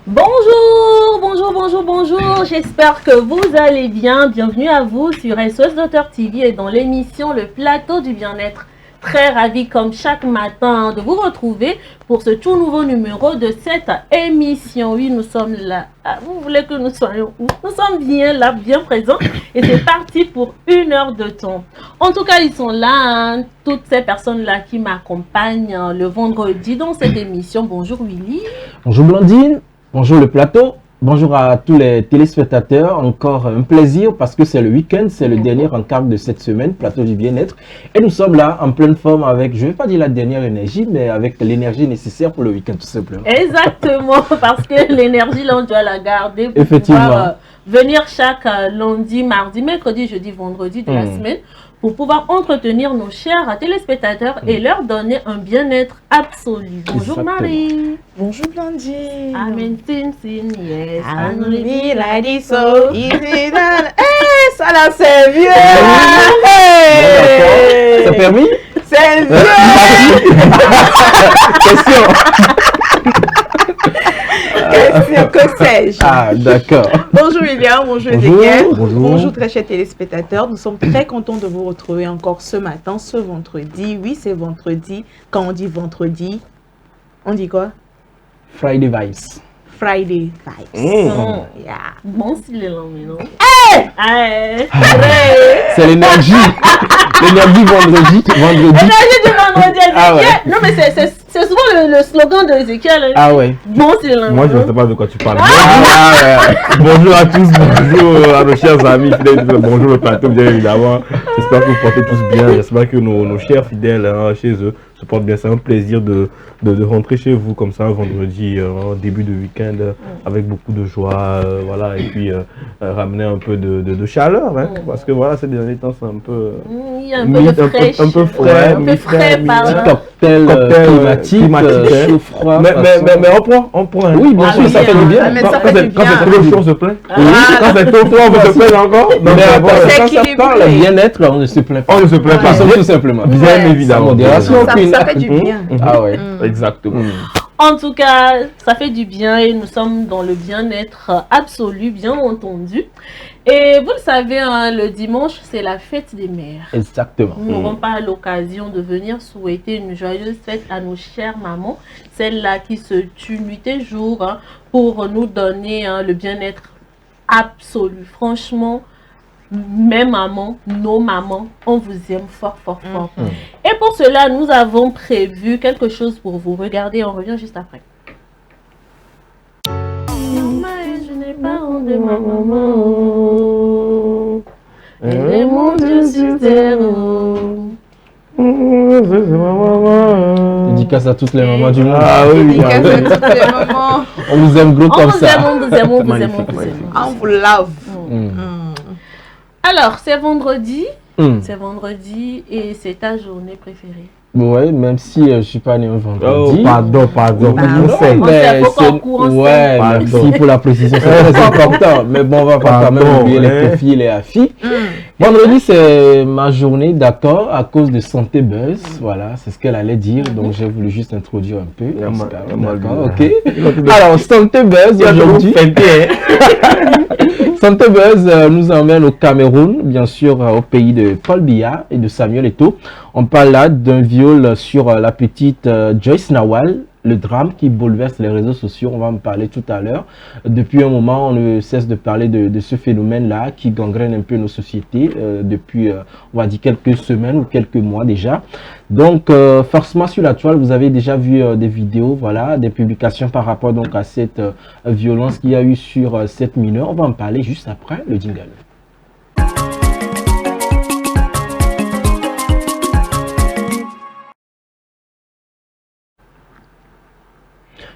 Bonjour, bonjour, bonjour, bonjour. J'espère que vous allez bien. Bienvenue à vous sur SOS Docteur TV et dans l'émission Le Plateau du Bien-être. Très ravi comme chaque matin de vous retrouver pour ce tout nouveau numéro de cette émission. Oui, nous sommes là. Vous voulez que nous soyons où? Nous sommes bien là, bien présents. Et c'est parti pour 1 heure de temps. En tout cas, ils sont là, hein, toutes ces personnes-là qui m'accompagnent le vendredi dans cette émission. Bonjour Willy. Bonjour Blandine. Bonjour le plateau, bonjour à tous les téléspectateurs, encore un plaisir parce que c'est le week-end, c'est le dernier encart de cette semaine, plateau du bien-être. Et nous sommes là en pleine forme avec, je ne vais pas dire la dernière énergie, mais avec l'énergie nécessaire pour le week-end tout simplement. Exactement, parce que l'énergie là on doit la garder pour pouvoir venir chaque lundi, mardi, mercredi, jeudi, vendredi de la semaine pour pouvoir entretenir nos chers téléspectateurs et leur donner un bien-être absolu. Bonjour Marie. Bonjour Blandine. Amen, sin, yes. I'm be like this, so easy. Eh, ça là c'est vieux. C'est permis? C'est vieux. Question. Question, que sais-je? Ah, d'accord. Bonjour William, bonjour Ezekiel. Bonjour. Très chers téléspectateurs. Nous sommes très contents de vous retrouver encore ce matin, ce vendredi. Oui, c'est vendredi. Quand on dit vendredi, on dit quoi? Friday vibes. Friday vibes. Yeah. Bon, s'il est là, mais non. C'est l'énergie. L'énergie vendredi. L'énergie du vendredi. Ah ouais. Non, mais c'est souvent le slogan de Ezekiel. Ah ouais. Bon, c'est là. Moi, je ne sais pas de quoi tu parles. Ah ouais. Bonjour à tous, bonjour à nos chers amis fidèles, bonjour le plateau, bien évidemment. J'espère que vous portez tous bien, j'espère que nos chers fidèles hein, chez eux se portent bien. C'est un plaisir de rentrer chez vous comme ça un vendredi, début de week-end, avec beaucoup de joie, voilà, et puis ramener un peu de chaleur, hein, parce que voilà, ces derniers temps, c'est un peu... un peu frais, Petit cocktail climatique, chaud, froid. Mais on prend. Oui, bien sûr, ça fait du bien. Mais ça fait du bien. Quand c'est trop chaud, on se plaint. Quand c'est trop froid, on peut se plaindre encore. Mais quand ça parle bien-être, on ne se plaint pas. On ne se plaint pas. Tout simplement. Bien évidemment. Ça fait du bien. Ah ouais. Exactement. En tout cas, ça fait du bien et nous sommes dans le bien-être absolu, bien entendu. Et vous le savez, hein, le dimanche, c'est la fête des mères. Exactement. Nous n'aurons pas l'occasion de venir souhaiter une joyeuse fête à nos chères mamans, celles-là qui se tuent nuit et jour hein, pour nous donner hein, le bien-être absolu. Franchement, mes mamans, nos mamans, on vous aime fort, fort, fort. Et pour cela, nous avons prévu quelque chose pour vous. Regardez, on revient juste après. Je n'ai pas honte de ma maman. Elle est mon Dieu sur terre. Dédicace à toutes les mamans du monde. Ah oui, Dédicace à toutes les mamans. On vous aime gros comme ça. On vous aime. On vous love. Alors, c'est vendredi. C'est vendredi et c'est ta journée préférée. Ouais, même si je suis pas né un vendredi. Oh, pardon. Ouais, merci pour la précision, c'est très important. Mais bon, on va pas quand même oublier les filles et les filles. Vendredi, c'est ma journée, d'accord, à cause de Santé Buzz. Voilà, c'est ce qu'elle allait dire. Donc, j'ai voulu juste introduire un peu. D'accord, ok. Alors, Santé Buzz, aujourd'hui. Santé Buzz nous emmène au Cameroun, bien sûr, au pays de Paul Biya et de Samuel Eto'o. On parle là d'un viol sur la petite Joyce Nawal, le drame qui bouleverse les réseaux sociaux. On va en parler tout à l'heure. Depuis un moment, on ne cesse de parler de ce phénomène-là qui gangrène un peu nos sociétés depuis, on va dire, quelques semaines ou quelques mois déjà. Donc, forcément, sur la toile, vous avez déjà vu des vidéos, voilà, des publications par rapport donc à cette violence qu'il y a eu sur cette mineure. On va en parler juste après le jingle.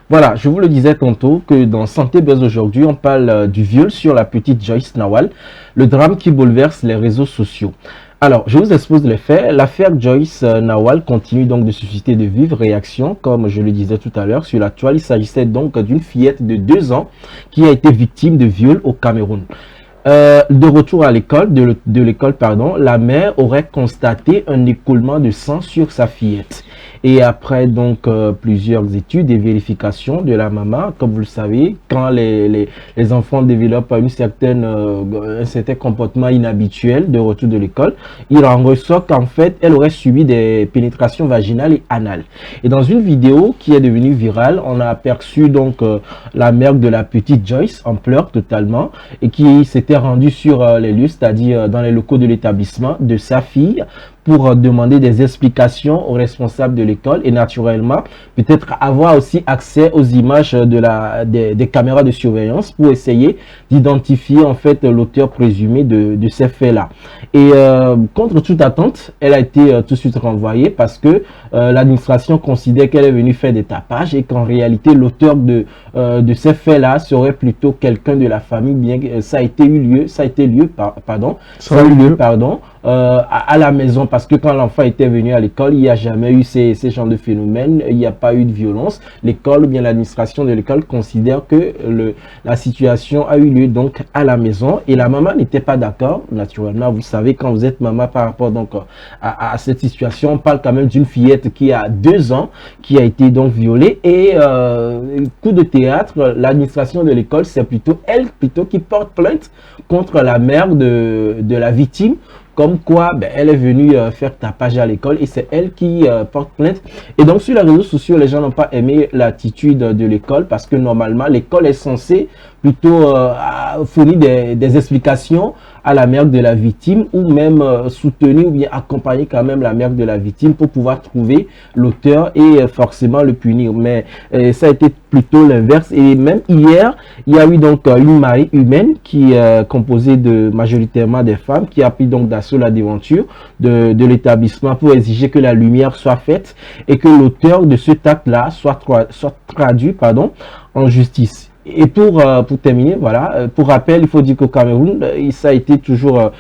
Voilà, je vous le disais tantôt que dans Santé Buzz aujourd'hui, on parle du viol sur la petite Joyce Nawal, le drame qui bouleverse les réseaux sociaux. Alors, je vous expose les faits. L'affaire Joyce Nawal continue donc de susciter de vives réactions, comme je le disais tout à l'heure sur la toile. Il s'agissait donc d'une fillette de 2 ans qui a été victime de viol au Cameroun. De retour à l'école, de l'école, la mère aurait constaté un écoulement de sang sur sa fillette. Et après donc plusieurs études et vérifications de la maman, comme vous le savez, quand les enfants développent un certain comportement inhabituel de retour de l'école, il en ressort qu'en fait, elle aurait subi des pénétrations vaginales et anales. Et dans une vidéo qui est devenue virale, on a aperçu donc la mère de la petite Joyce en pleurs totalement et qui s'était rendue sur les lieux, c'est-à-dire dans les locaux de l'établissement de sa fille, pour demander des explications aux responsables de l'école et naturellement peut-être avoir aussi accès aux images des caméras de surveillance pour essayer d'identifier en fait l'auteur présumé de ces faits-là. Et contre toute attente, elle a été tout de suite renvoyée parce que l'administration considère qu'elle est venue faire des tapages et qu'en réalité l'auteur de ces faits-là serait plutôt quelqu'un de la famille, bien que ça a eu lieu à la maison, parce que quand l'enfant était venu à l'école, il n'y a jamais eu ces genres de phénomènes, il n'y a pas eu de violence. L'école ou bien l'administration de l'école considère que la situation a eu lieu donc à la maison et la maman n'était pas d'accord. Naturellement, vous savez, quand vous êtes maman par rapport donc à cette situation, on parle quand même d'une fillette qui a 2 ans, qui a été donc violée et coup de théâtre, l'administration de l'école, c'est plutôt elle qui porte plainte contre la mère de la victime. Comme quoi, elle est venue faire tapage à l'école et c'est elle qui porte plainte. Et donc, sur les réseaux sociaux, les gens n'ont pas aimé l'attitude de l'école parce que normalement, l'école est censée plutôt fournir des explications à la mère de la victime ou même soutenir ou bien accompagner quand même la mère de la victime pour pouvoir trouver l'auteur et forcément le punir. Mais ça a été plutôt l'inverse. Et même hier, il y a eu donc une marée humaine qui est composée majoritairement des femmes qui a pris donc d'assaut la devanture de l'établissement pour exiger que la lumière soit faite et que l'auteur de ce acte-là soit traduit en justice. Et pour terminer, voilà, pour rappel, il faut dire qu'au Cameroun, ça a été toujours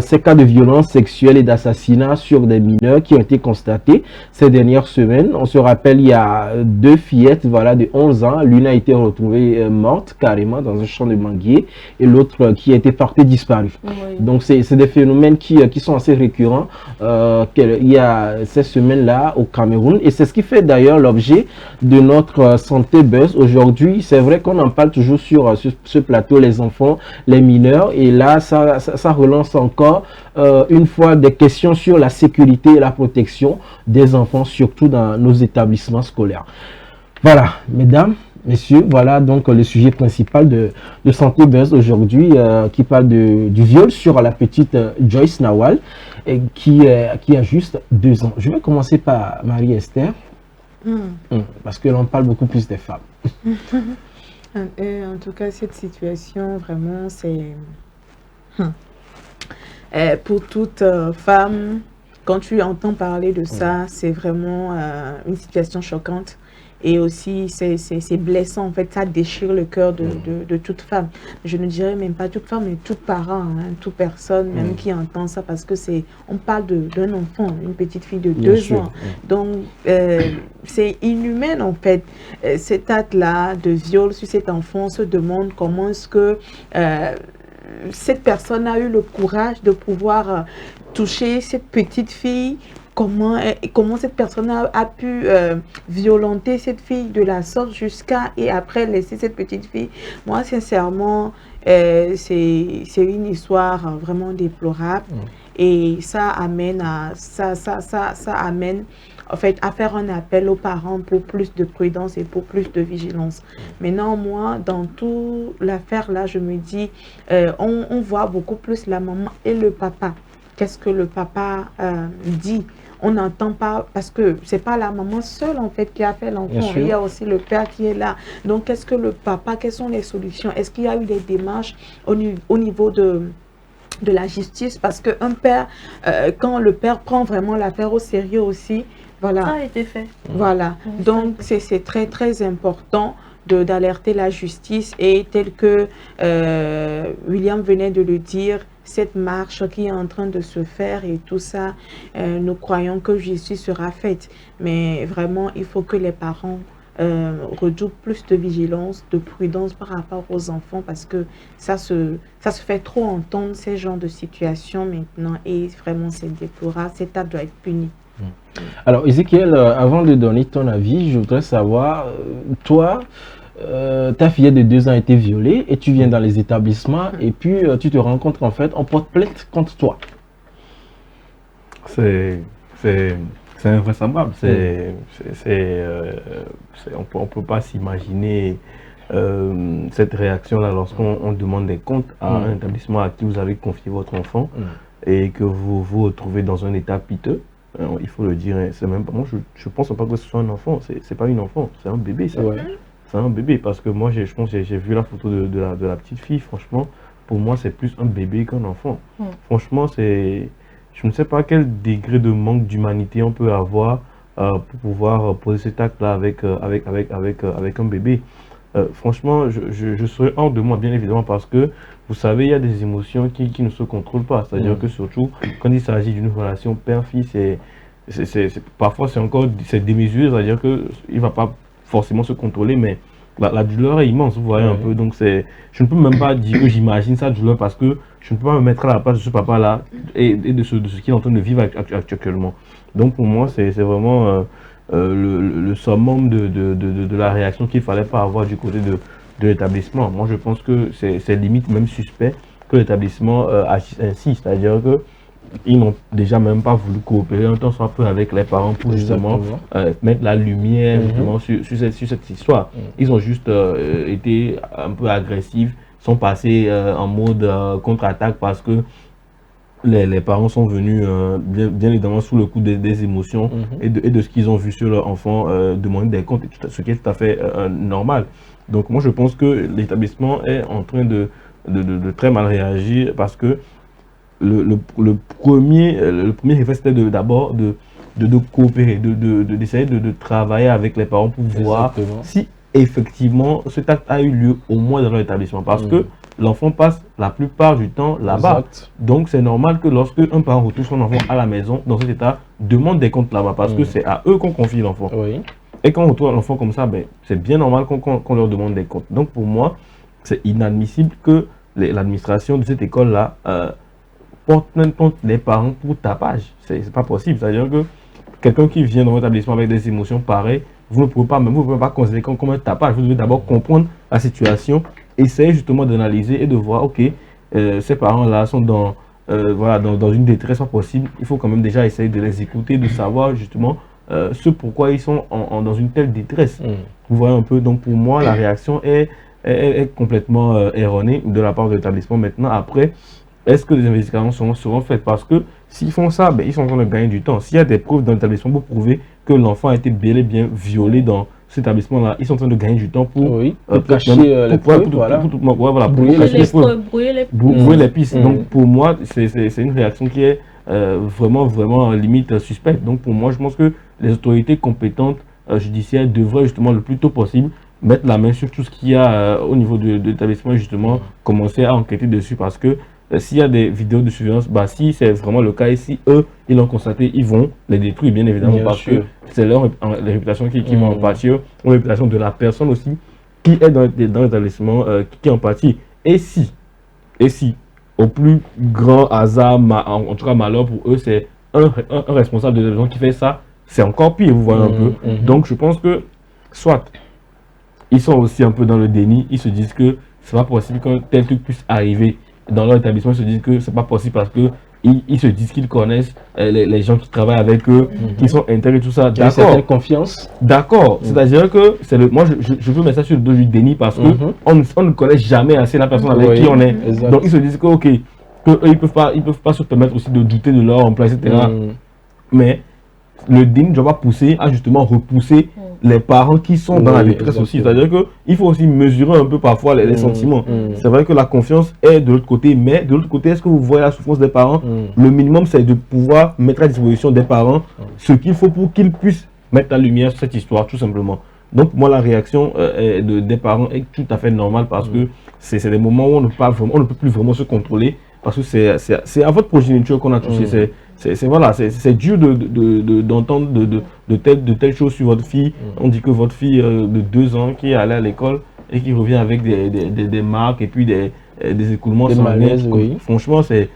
ces cas de violence sexuelle et d'assassinat sur des mineurs qui ont été constatés ces dernières semaines. On se rappelle, il y a 2 fillettes voilà, de 11 ans. L'une a été retrouvée morte carrément dans un champ de manguier et l'autre qui a été portée disparue. Oui. Donc, c'est des phénomènes qui sont assez récurrents il y a ces semaines-là au Cameroun. Et c'est ce qui fait d'ailleurs l'objet de notre Santé Buzz aujourd'hui. C'est vrai qu'on en parle toujours sur ce plateau, les enfants, les mineurs. Et là, ça relance encore une fois des questions sur la sécurité et la protection des enfants, surtout dans nos établissements scolaires. Voilà, mesdames, messieurs, voilà donc le sujet principal de Santé Buzz aujourd'hui qui parle du viol sur la petite Joyce Nawal qui a juste 2 ans. Je vais commencer par Marie-Esther parce que l'on parle beaucoup plus des femmes. En tout cas, cette situation, vraiment, c'est pour toute femme, quand tu entends parler de ça, c'est vraiment une situation choquante. Et aussi, c'est blessant, en fait, ça déchire le cœur de toute femme. Je ne dirais même pas toute femme, mais tout parent, toute personne, même qui entend ça, parce que on parle d'un enfant, une petite fille de 2 ans. Donc, c'est inhumain, en fait. Cet acte-là de viol sur cet enfant, on se demande comment est-ce que cette personne a eu le courage de pouvoir toucher cette petite fille. Comment cette personne a pu violenter cette fille de la sorte jusqu'à et après laisser cette petite fille. Moi, sincèrement, c'est une histoire vraiment déplorable et ça amène en fait à faire un appel aux parents pour plus de prudence et pour plus de vigilance. Maintenant, moi, dans toute l'affaire là, je me dis, on voit beaucoup plus la maman et le papa. Qu'est-ce que le papa dit? On n'entend pas, parce que c'est pas la maman seule en fait qui a fait l'enfant, il y a aussi le père qui est là. Donc qu'est-ce que le papa, quelles sont les solutions? Est-ce qu'il y a eu des démarches au niveau de la justice? Parce qu'un père, quand le père prend vraiment l'affaire au sérieux aussi, voilà. Ça a été fait. Voilà, donc c'est très très important d'alerter la justice et tel que William venait de le dire, cette marche qui est en train de se faire et tout ça, nous croyons que justice sera faite. Mais vraiment, il faut que les parents redoublent plus de vigilance, de prudence par rapport aux enfants parce que ça se fait trop entendre ces genres de situations maintenant et vraiment c'est déplorable. Cet acte doit être puni. Alors, Ezekiel, avant de donner ton avis, je voudrais savoir, toi, ta fillette de 2 ans a été violée et tu viens dans les établissements et puis tu te rends compte qu'en fait, on porte plainte contre toi. C'est invraisemblable. On peut pas s'imaginer cette réaction-là lorsqu'on demande des comptes à un établissement à qui vous avez confié votre enfant et que vous vous retrouvez dans un état piteux. Il faut le dire, c'est même pas moi. Je pense pas que ce soit un enfant. C'est pas une enfant, c'est un bébé. Ça. Ouais. C'est un bébé parce que moi, je pense que j'ai vu la photo de la petite fille. Franchement, pour moi, c'est plus un bébé qu'un enfant. Franchement, je ne sais pas quel degré de manque d'humanité on peut avoir pour pouvoir poser cet acte-là avec un bébé. Franchement, je serais hors de moi, bien évidemment, parce que vous savez, il y a des émotions qui ne se contrôlent pas. C'est-à-dire que surtout, quand il s'agit d'une relation père-fille, parfois c'est démesuré, c'est-à-dire qu'il ne va pas forcément se contrôler, mais la douleur est immense, vous voyez un peu. Donc je ne peux même pas dire que j'imagine sa douleur parce que je ne peux pas me mettre à la place de ce papa-là et de ce qu'il est en train de vivre actuellement. Donc pour moi, c'est vraiment le summum de la réaction qu'il ne fallait pas avoir du côté de l'établissement. Moi, je pense que c'est limite même suspect que l'établissement agisse ainsi, c'est-à-dire que ils n'ont déjà même pas voulu coopérer un temps soit peu avec les parents pour justement mettre la lumière justement sur cette histoire. Ils ont juste été un peu agressifs, sont passés en mode contre-attaque parce que les parents sont venus bien évidemment sous le coup des émotions et de ce qu'ils ont vu sur leur enfant demander des comptes, ce qui est tout à fait normal. Donc moi je pense que l'établissement est en train de très mal réagir parce que le premier réflexe c'était d'abord de coopérer, d'essayer de travailler avec les parents pour voir si effectivement cet acte a eu lieu au moins dans leur établissement. Parce que l'enfant passe la plupart du temps là-bas. Donc c'est normal que lorsque un parent retrouve son enfant à la maison, dans cet état, demande des comptes là-bas. Parce que c'est à eux qu'on confie l'enfant. Et quand on retrouve l'enfant comme ça, ben, c'est bien normal qu'on leur demande des comptes. Donc pour moi, c'est inadmissible que l'administration de cette école-là porte plainte contre les parents pour tapage. C'est pas possible. C'est-à-dire que quelqu'un qui vient dans votre établissement avec des émotions pareilles, vous ne pouvez pas considérer comme un tapage. Vous devez d'abord comprendre la situation, essayer justement d'analyser et de voir, ok, ces parents-là sont dans une détresse pas possible. Il faut quand même déjà essayer de les écouter, de savoir justement ce pourquoi ils sont dans une telle détresse. Vous voyez un peu. Donc pour moi, la réaction est complètement erronée de la part de l'établissement. Maintenant, après, est-ce que les investigations seront faites? Parce que s'ils font ça, ben, ils sont en train de gagner du temps. S'il y a des preuves dans l'établissement pour prouver que l'enfant a été bel et bien violé dans cet établissement-là, ils sont en train de gagner du temps pour cacher les preuves, brouiller les pistes. Donc pour moi, c'est une réaction qui est vraiment limite suspecte. Donc pour moi, je pense que les autorités compétentes judiciaires devraient justement le plus tôt possible mettre la main sur tout ce qu'il y a au niveau de l'établissement, justement commencer à enquêter dessus, parce que s'il y a des vidéos de surveillance, bah, si c'est vraiment le cas et si eux, ils l'ont constaté, ils vont les détruire, bien évidemment, parce que c'est leur réputation qui vont en pâtir, ou la réputation de la personne aussi qui est dans l'établissement qui en pâtit. Et si, au plus grand hasard, en tout cas malheur pour eux, c'est un responsable de l'établissement qui fait ça, c'est encore pire, vous voyez un peu. Donc je pense que, soit, ils sont aussi un peu dans le déni, ils se disent que c'est pas possible qu'un tel truc puisse arriver dans leur établissement, ils se disent que c'est pas possible parce que ils se disent qu'ils connaissent les gens qui travaillent avec eux, qui sont intégrés, tout ça. D'accord. Confiance. D'accord. C'est-à-dire que moi je veux mettre ça sur le dos du déni parce que on ne connaît jamais assez la personne avec qui on est. Exact. Donc ils se disent que ok, que eux, ils peuvent pas se permettre aussi de douter de leur emploi, etc. Mais le déni ne doit pas pousser à justement repousser les parents qui sont dans la détresse aussi. C'est-à-dire qu'il faut aussi mesurer un peu parfois les sentiments. C'est vrai que la confiance est de l'autre côté, mais de l'autre côté, est-ce que vous voyez la souffrance des parents? Le minimum, c'est de pouvoir mettre à disposition des parents ce qu'il faut pour qu'ils puissent mettre la lumière sur cette histoire, tout simplement. Donc, moi, la réaction des parents est tout à fait normale parce que c'est des moments où on ne peut plus vraiment se contrôler parce que c'est à votre progéniture qu'on a touché. C'est dur d'entendre de telles choses sur votre fille. On dit que votre fille de 2 ans qui est allée à l'école et qui revient avec des marques et puis des écoulements sanguins. Franchement, c'est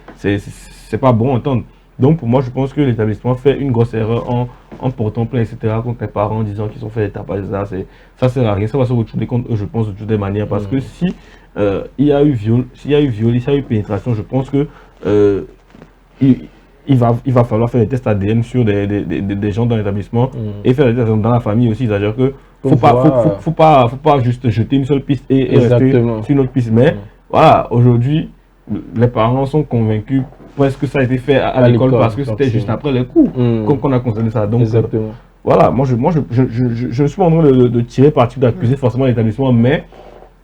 pas bon à entendre. Donc pour moi, je pense que l'établissement fait une grosse erreur en portant plainte, etc. contre les parents en disant qu'ils ont fait des tapages. Ça sert à rien. Ça va se retourner contre eux, je pense, de toutes les manières. Parce que si il y a eu viol, s'il y a eu viol, s'il y a eu pénétration, je pense que il va falloir faire des tests ADN sur des gens dans l'établissement et faire des tests dans la famille aussi. C'est-à-dire que faut pas juste jeter une seule piste et rester sur une autre piste. Mais voilà, aujourd'hui, les parents sont convaincus presque que ça a été fait à l'école parce que c'était juste après les cours qu'on a constaté ça. Donc voilà, moi je suis en train de tirer parti d'accuser forcément l'établissement, mais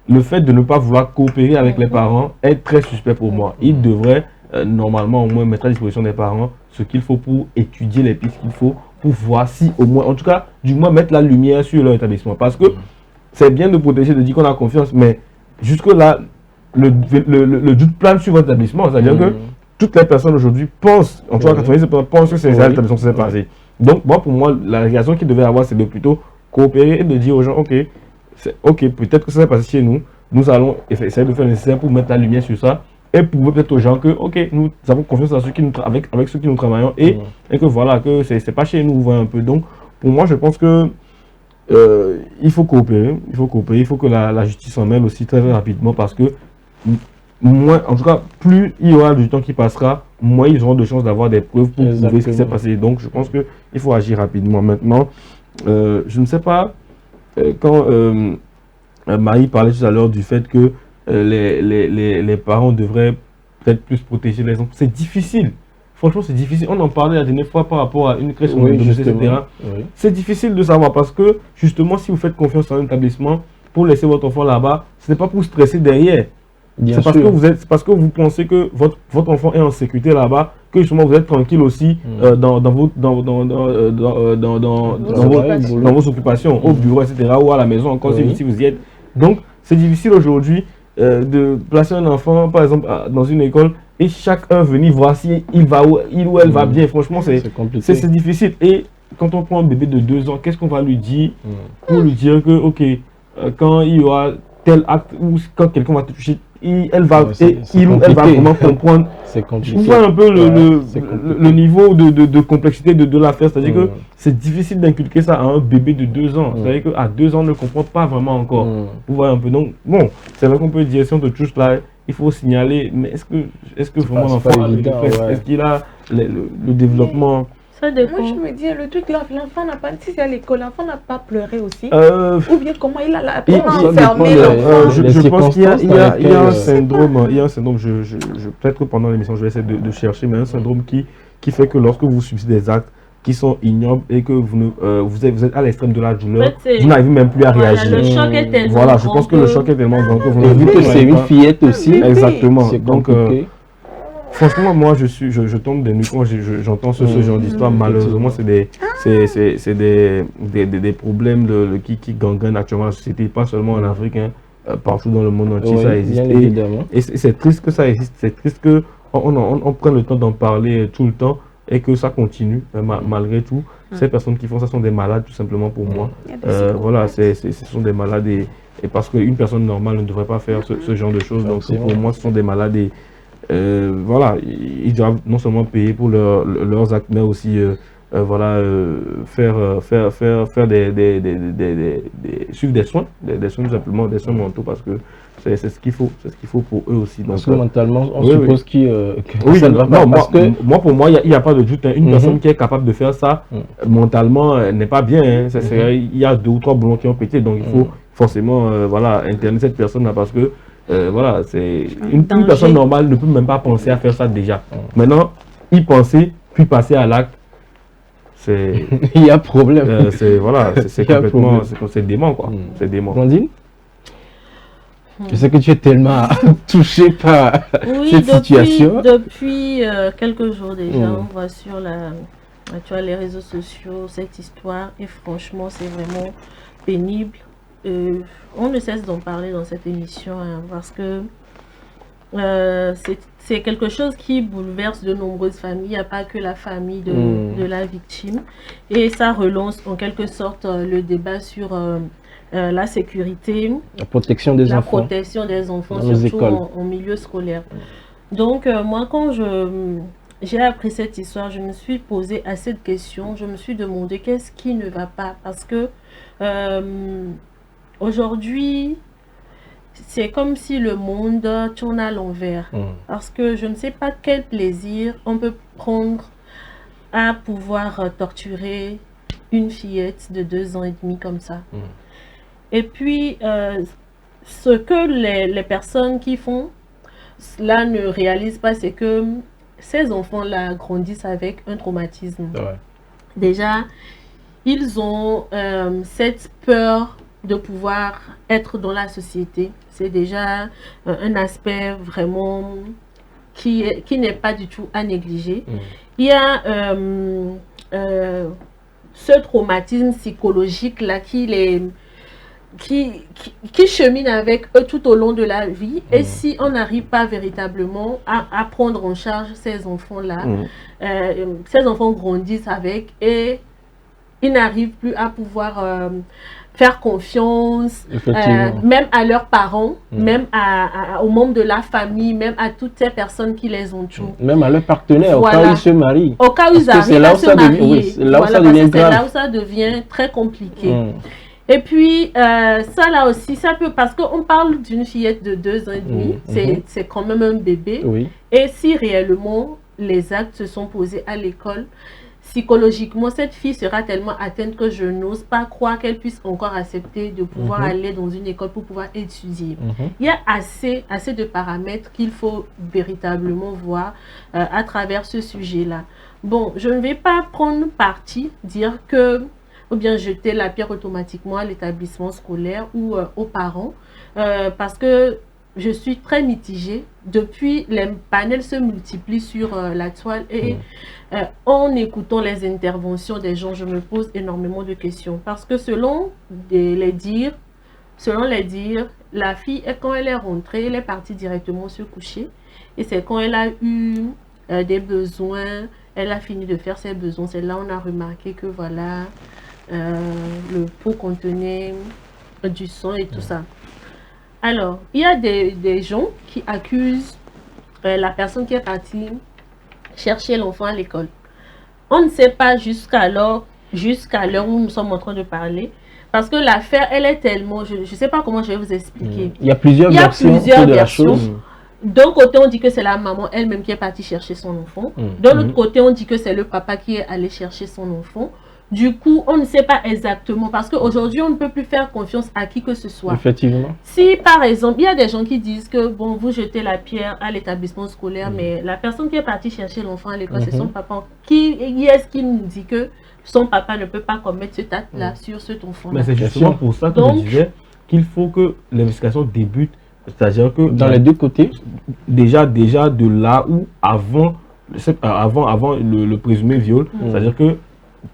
le fait de ne pas vouloir coopérer avec les parents est très suspect pour moi. Il devrait normalement au moins mettre à disposition des parents ce qu'il faut pour étudier les pistes qu'il faut pour voir si au moins, en tout cas, du moins mettre la lumière sur leur établissement. Parce que c'est bien de protéger, de dire qu'on a confiance, mais jusque là, le doute plane sur votre établissement. C'est-à-dire que toutes les personnes aujourd'hui pensent, en tout cas 90% pensent que c'est l'établissement qui s'est passé. Donc moi, pour moi, la réaction qu'il devait avoir, c'est de plutôt coopérer et de dire aux gens, ok, peut-être que ça s'est passé chez nous, nous allons essayer de faire le nécessaire pour mettre la lumière sur ça et prouver peut-être aux gens que, ok, nous avons confiance à ceux qui avec ceux qui nous travaillons et que voilà, que c'est pas chez nous, vous voyez un peu. Donc, pour moi, je pense que il faut coopérer, il faut que la justice s'en mêle aussi très rapidement parce que moins, en tout cas, plus il y aura du temps qui passera, moins ils auront de chances d'avoir des preuves pour prouver ce qui s'est passé. Donc, je pense qu'il faut agir rapidement. Maintenant, je ne sais pas, quand Marie parlait tout à l'heure du fait que les parents devraient peut-être plus protéger les enfants, c'est difficile. Franchement, c'est difficile. On en parlait la dernière fois par rapport à une crèche, etc. C'est difficile de savoir parce que, justement, si vous faites confiance en un établissement pour laisser votre enfant là-bas, ce n'est pas pour stresser derrière. C'est parce que vous pensez que votre enfant est en sécurité là-bas, que justement vous êtes tranquille aussi dans vos occupations, au bureau, etc. ou à la maison, encore si vous y êtes. Donc, c'est difficile aujourd'hui de placer un enfant, par exemple, dans une école et chacun venir voir si il ou elle va bien. Franchement, c'est difficile. Et quand on prend un bébé de 2 ans, qu'est-ce qu'on va lui dire pour lui dire que, ok, quand il y aura tel acte ou quand quelqu'un va te toucher, il ou elle va vraiment comprendre. C'est compliqué. Vous voyez un peu le niveau de complexité de l'affaire. C'est-à-dire que c'est difficile d'inculquer ça à un bébé de 2 ans. C'est-à-dire qu'à 2 ans, on ne comprend pas vraiment encore. Vous voyez un peu. Donc, bon, c'est vrai qu'on peut dire si on te touche là, il faut signaler. Mais est-ce que vraiment l'enfant est-ce qu'il a le développement? Ça dépend. Moi, je me dis, le truc là, l'enfant n'a pas, si c'est à l'école, l'enfant n'a pas pleuré aussi. Ou bien comment il a enfermé l'enfant. Je pense qu'il y a un syndrome, peut-être que pendant l'émission, je vais essayer de chercher, mais un syndrome qui fait que lorsque vous subissez des actes qui sont ignobles et que vous êtes à l'extrême de la douleur, vous n'arrivez même plus à réagir. Le choc est tellement grand. Voilà, je pense que le choc est tellement grand que vous n'avez vu que c'est une fillette aussi. Exactement. Donc, franchement, moi, je tombe des nues quand j'entends ce genre d'histoire. Malheureusement, c'est des problèmes qui gangrènent actuellement la société, pas seulement en Afrique, partout dans le monde entier, ça existe. Et c'est triste que ça existe, c'est triste qu'on prenne le temps d'en parler tout le temps et que ça continue, malgré tout. Ces personnes qui font ça sont des malades, tout simplement, pour moi. Voilà, ce sont des malades et parce qu'une personne normale ne devrait pas faire ce genre de choses. Donc, pour moi, ce sont des malades et voilà, ils doivent non seulement payer pour leurs actes, mais aussi voilà, suivre des soins tout simplement, des soins mentaux, parce que c'est ce qu'il faut, pour eux aussi. Donc, parce que mentalement, on suppose que ça ne va pas. Moi, pour moi, il n'y a pas de doute. Une personne qui est capable de faire ça, mentalement, n'est pas bien. Il y a 2 ou 3 boulons qui ont pété, donc il faut forcément voilà, interner cette personne-là, parce que voilà, c'est une personne normale ne peut même pas penser à faire ça déjà. Maintenant, y penser, puis passer à l'acte, c'est... il y a problème. C'est complètement... C'est dément, quoi. C'est dément. Blondine, je sais que tu es tellement touché par cette situation. Depuis quelques jours déjà, on voit sur les réseaux sociaux cette histoire et franchement, c'est vraiment pénible. On ne cesse d'en parler dans cette émission parce que c'est quelque chose qui bouleverse de nombreuses familles. Il n'y a pas que la famille de la victime. Et ça relance en quelque sorte le débat sur la sécurité, la protection des enfants, surtout en milieu scolaire. Donc moi, quand j'ai appris cette histoire, je me suis posé assez de questions. Je me suis demandé qu'est-ce qui ne va pas. Parce que aujourd'hui, c'est comme si le monde tourne à l'envers. Parce que je ne sais pas quel plaisir on peut prendre à pouvoir torturer une fillette de 2 ans et demi comme ça. Et puis, ce que les personnes qui font cela ne réalisent pas, c'est que ces enfants-là grandissent avec un traumatisme. Déjà, ils ont cette peur de pouvoir être dans la société. C'est déjà un aspect vraiment qui n'est pas du tout à négliger. Il y a ce traumatisme psychologique-là qui chemine avec eux tout au long de la vie. Et si on n'arrive pas véritablement à prendre en charge ces enfants-là, ces enfants grandissent avec et ils n'arrivent plus à pouvoir faire confiance, même à leurs parents, même aux membres de la famille, même à toutes ces personnes qui les entourent. Même à leurs partenaires, voilà. Au cas où ils se marient. Au cas où ils arrivent à se marier. C'est là où ça devient grave. C'est là où ça devient très compliqué. Et puis, ça là aussi, ça peut, parce qu'on parle d'une fillette de 2 ans et demi, c'est quand même un bébé. Et si réellement les actes se sont posés à l'école, psychologiquement, cette fille sera tellement atteinte que je n'ose pas croire qu'elle puisse encore accepter de pouvoir aller dans une école pour pouvoir étudier. Il y a assez de paramètres qu'il faut véritablement voir à travers ce sujet-là. Bon, je ne vais pas prendre parti, dire que ou bien jeter la pierre automatiquement à l'établissement scolaire ou aux parents, parce que je suis très mitigée. Depuis, les panels se multiplient sur la toile et en écoutant les interventions des gens, je me pose énormément de questions. Parce que selon les dires, la fille, quand elle est rentrée, elle est partie directement se coucher. Et c'est quand elle a eu des besoins, elle a fini de faire ses besoins. C'est là on a remarqué que voilà, le pot contenait du sang et tout ça. Alors, il y a des gens qui accusent la personne qui est partie chercher l'enfant à l'école. On ne sait pas jusqu'à l'heure où nous sommes en train de parler. Parce que l'affaire, elle est tellement... Je ne sais pas comment je vais vous expliquer. Il y a plusieurs versions de la chose. D'un côté, on dit que c'est la maman elle-même qui est partie chercher son enfant. De l'autre côté, on dit que c'est le papa qui est allé chercher son enfant. Du coup, on ne sait pas exactement parce qu'aujourd'hui, on ne peut plus faire confiance à qui que ce soit. Effectivement. Si, par exemple, il y a des gens qui disent que, bon, vous jetez la pierre à l'établissement scolaire, mais la personne qui est partie chercher l'enfant à l'école, c'est son papa. Qui est-ce qui nous dit que son papa ne peut pas commettre cet acte-là sur cet enfant-là? Mais c'est justement pour ça que je disais qu'il faut que l'investigation débute, c'est-à-dire que... Dans les deux côtés. Déjà de là où, avant le présumé viol, c'est-à-dire que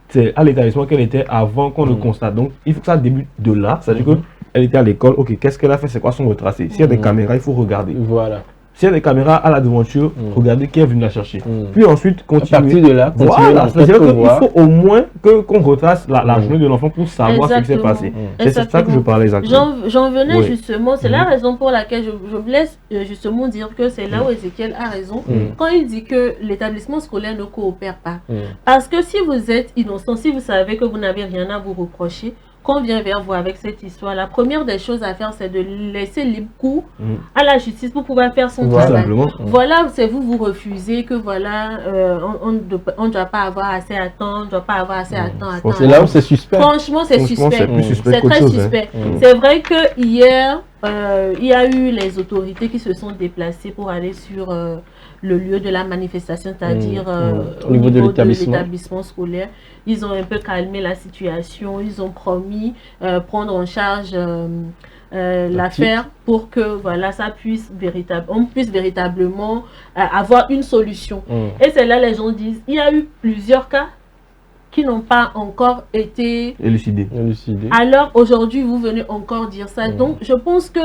c'est à l'établissement qu'elle était avant qu'on le constate. Donc, il faut que ça débute de là. C'est-à-dire qu'elle était à l'école. Ok, qu'est-ce qu'elle a fait? C'est quoi son retracé? S'il y a des caméras, il faut regarder. Voilà. S'il y a des caméras à la devanture, regardez qui est venu la chercher. Puis ensuite, continuer. À partir de là, voilà. C'est-à-dire qu'il faut au moins qu'on retrace la journée de l'enfant pour savoir ce qui s'est passé. C'est ça que je parlais exactement. J'en venais justement. C'est la raison pour laquelle je voulais justement dire que c'est là où Ézéchiel a raison. Quand il dit que l'établissement scolaire ne coopère pas. Parce que si vous êtes innocent, si vous savez que vous n'avez rien à vous reprocher, qu'on vient vers vous avec cette histoire, la première des choses à faire, c'est de laisser libre cours à la justice pour pouvoir faire son travail. Voilà, c'est vous refusez que voilà, on ne doit pas avoir assez à temps, on ne doit pas avoir assez à temps. C'est là où c'est suspect. Franchement, c'est suspect. C'est très suspect. C'est vrai que hier, il y a eu les autorités qui se sont déplacées pour aller sur le lieu de la manifestation, c'est-à-dire au niveau de l'établissement scolaire. Ils ont un peu calmé la situation, ils ont promis prendre en charge l'affaire pour que voilà, on puisse véritablement avoir une solution. Et c'est là les gens disent, il y a eu plusieurs cas qui n'ont pas encore été élucidés. Alors aujourd'hui, vous venez encore dire ça. Donc je pense que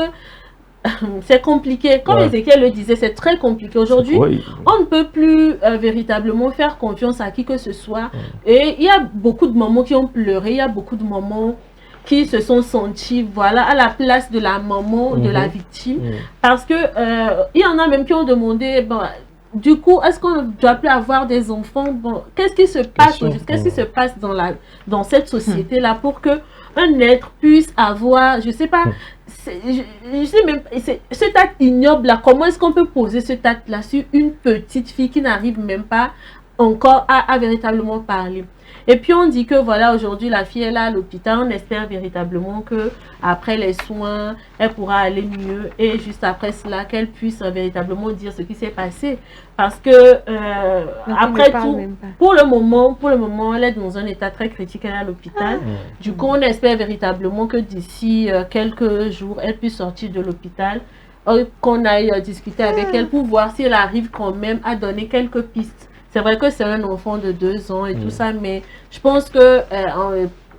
c'est compliqué. Comme Ézéchiel le disait, c'est très compliqué. Aujourd'hui, on ne peut plus véritablement faire confiance à qui que ce soit. Et il y a beaucoup de mamans qui ont pleuré, il y a beaucoup de mamans qui se sont senties voilà, à la place de la maman, de la victime. Parce que il y en a même qui ont demandé, bon, du coup, est-ce qu'on ne doit plus avoir des enfants? Bon, qu'est-ce qui se passe sûr. qu'est-ce qui se passe dans cette société-là pour que un être puisse avoir, je sais pas, je sais même, cet acte ignoble-là, comment est-ce qu'on peut poser cet acte-là sur une petite fille qui n'arrive même pas encore à véritablement parler? Et puis on dit que voilà, aujourd'hui la fille est là à l'hôpital, on espère véritablement que après les soins, elle pourra aller mieux et juste après cela qu'elle puisse véritablement dire ce qui s'est passé. Parce que après tout, pour le moment, elle est dans un état très critique, elle est à l'hôpital. Du coup, on espère véritablement que d'ici quelques jours, elle puisse sortir de l'hôpital, qu'on aille discuter avec elle pour voir si elle arrive quand même à donner quelques pistes. C'est vrai que c'est un enfant de 2 ans et tout ça, mais je pense que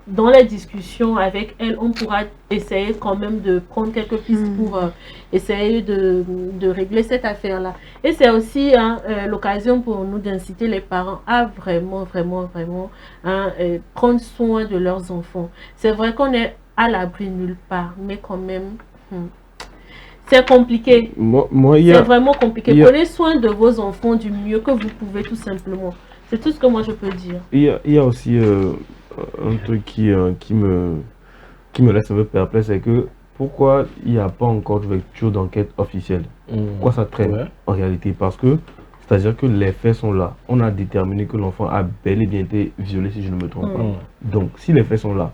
dans les discussions avec elle, on pourra essayer quand même de prendre quelques pistes pour essayer de régler cette affaire-là. Et c'est aussi l'occasion pour nous d'inciter les parents à vraiment prendre soin de leurs enfants. C'est vrai qu'on est à l'abri nulle part, mais quand même... C'est compliqué. C'est vraiment compliqué. Prenez soin de vos enfants du mieux que vous pouvez, tout simplement. C'est tout ce que moi je peux dire. Il y a aussi un truc qui me laisse un peu perplexe, c'est que pourquoi il n'y a pas encore d'ouverture d'enquête officielle? Pourquoi ça traîne en réalité? Parce que, c'est-à-dire que les faits sont là. On a déterminé que l'enfant a bel et bien été violé, si je ne me trompe pas. Donc, si les faits sont là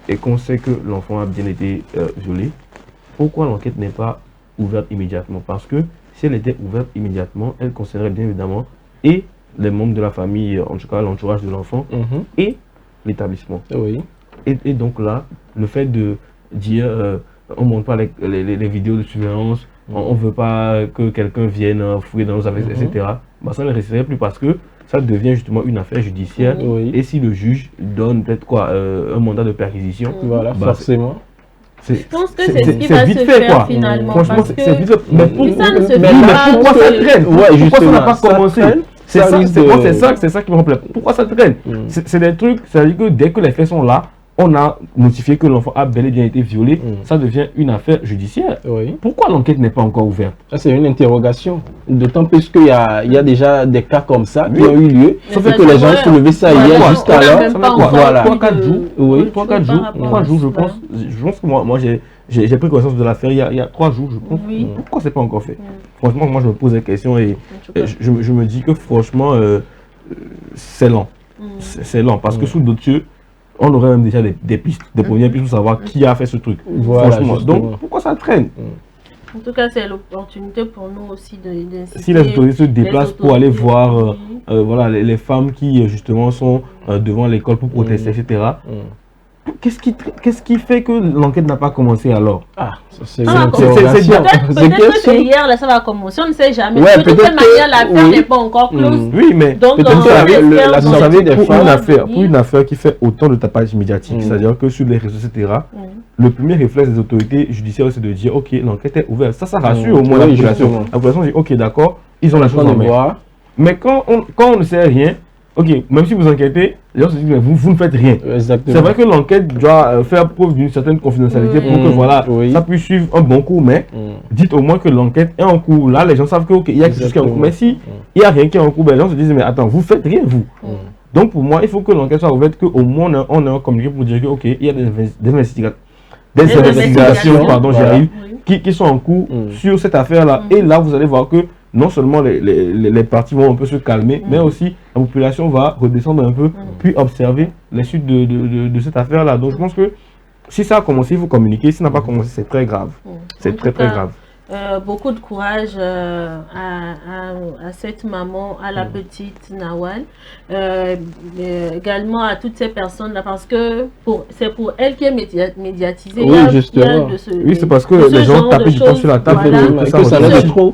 et qu'on sait que l'enfant a bien été violé, pourquoi l'enquête n'est pas ouverte immédiatement? Parce que si elle était ouverte immédiatement, elle concernerait bien évidemment et les membres de la famille, en tout cas l'entourage de l'enfant, et l'établissement. Et donc là, le fait de dire on ne montre pas les vidéos de surveillance, on ne veut pas que quelqu'un vienne fouiller dans nos affaires, etc., bah, ça ne resterait plus parce que ça devient justement une affaire judiciaire. Et si le juge donne peut-être quoi, un mandat de perquisition, voilà, bah, forcément. Je pense que c'est ce qui va se faire finalement. Franchement, c'est vite fait. Mais pourquoi ça traîne? Pourquoi ça n'a pas commencé? C'est ça qui me rappelle. Pourquoi ça traîne? C'est des trucs, c'est-à-dire que dès que les faits sont là, on a notifié que l'enfant a bel et bien été violé, ça devient une affaire judiciaire. Pourquoi l'enquête n'est pas encore ouverte? C'est une interrogation. D'autant plus qu'il y a déjà des cas comme ça qui ont eu lieu. Sauf que les gens ont soulevé ça hier jusqu'alors. Voilà. 3-4 jours, je pense. Je pense que moi j'ai pris connaissance de l'affaire il y a 3 jours, je pense. Pourquoi c'est pas encore fait? Franchement, moi je me pose des questions et je me dis que franchement, c'est lent. C'est lent parce que sous d'autres cieux, on aurait même déjà des pistes, des premières pistes pour savoir qui a fait ce truc. Voilà, franchement. Donc, pourquoi ça traîne? En tout cas, c'est l'opportunité pour nous aussi d'inciter. Si les autorités se déplacent pour aller voir voilà, les femmes qui justement sont devant l'école pour protester, etc. Qu'est-ce qui fait que l'enquête n'a pas commencé alors? C'est peut-être que hier, là, ça va commencer, on ne sait jamais. De toute manière, l'affaire n'est pas encore close. Oui, mais donc, pour une affaire qui fait autant de tapage médiatique, c'est-à-dire que sur les réseaux, etc., le premier réflexe des autorités judiciaires, c'est de dire, ok, l'enquête est ouverte. Ça rassure au moins la population. La population dit, ok, d'accord, ils ont la chose en main. Mais quand on ne sait rien, ok, même si vous enquêtez, les gens se disent, mais vous ne faites rien. C'est vrai que l'enquête doit faire preuve d'une certaine confidentialité pour que voilà, ça puisse suivre un bon cours, mais dites au moins que l'enquête est en cours. Là, les gens savent qu'il y a quelque chose qui est en cours. Mais si il n'y a rien qui est en cours, ben, les gens se disent, mais attends, vous faites rien, vous. Donc pour moi, il faut que l'enquête soit ouverte, qu'au moins on ait un communiqué pour dire que, ok, il y a des investigations, pardon, j'y arrive, qui sont en cours sur cette affaire-là. Et là, vous allez voir que non seulement les partis vont un peu se calmer, mais aussi la population va redescendre un peu, puis observer les suites de cette affaire-là. Donc je pense que si ça a commencé, il faut communiquer. Si ça n'a pas commencé, c'est très grave. C'est très grave. Beaucoup de courage à cette maman, à la petite Nawal, également à toutes ces personnes-là, parce que c'est pour elle qui est médiatisée. Oui, justement. Oui, c'est parce que les gens tapent du poing sur la table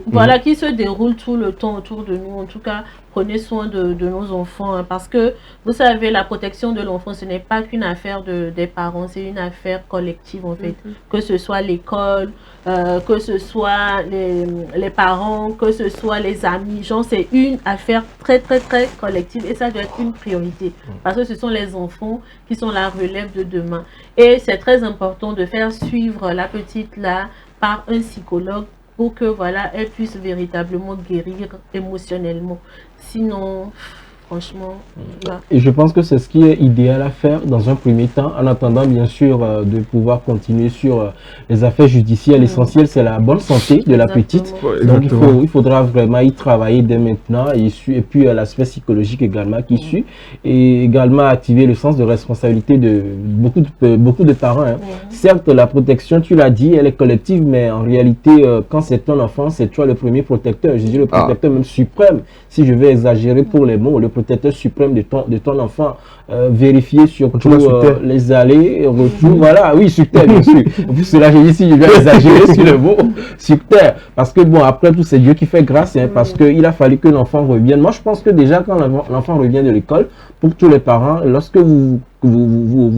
voilà, qui se déroule tout le temps autour de nous. En tout cas, prenez soin de nos enfants, hein, parce que, vous savez, la protection de l'enfant, ce n'est pas qu'une affaire des parents, c'est une affaire collective, en fait. Que ce soit l'école, que ce soit les parents, que ce soit les amis, genre c'est une affaire très collective et ça doit être une priorité parce que ce sont les enfants qui sont la relève de demain et c'est très important de faire suivre la petite là par un psychologue pour que voilà, elle puisse véritablement guérir émotionnellement. Sinon, franchement, là. Et je pense que c'est ce qui est idéal à faire dans un premier temps, en attendant bien sûr de pouvoir continuer sur les affaires judiciaires. L'essentiel, c'est la bonne santé de la petite. Ouais, Donc exactement. il faudra vraiment y travailler dès maintenant et puis l'aspect psychologique également qui suit, et également activer le sens de responsabilité de beaucoup de parents. Hein. Certes, la protection, tu l'as dit, elle est collective, mais en réalité, quand c'est ton enfant, c'est toi le premier protecteur. Je dis le protecteur même suprême, si je vais exagérer pour les mots, le protecteur suprême de ton enfant. Vérifier surtout les allées et retours. Voilà, oui, sur terre, bien sûr. En plus, cela, j'ai dit si je vais exagérer sur le mot, sur terre. Parce que bon, après tout, c'est Dieu qui fait grâce, hein, parce qu'il a fallu que l'enfant revienne. Moi, je pense que déjà, quand l'enfant revient de l'école, pour tous les parents, lorsque vous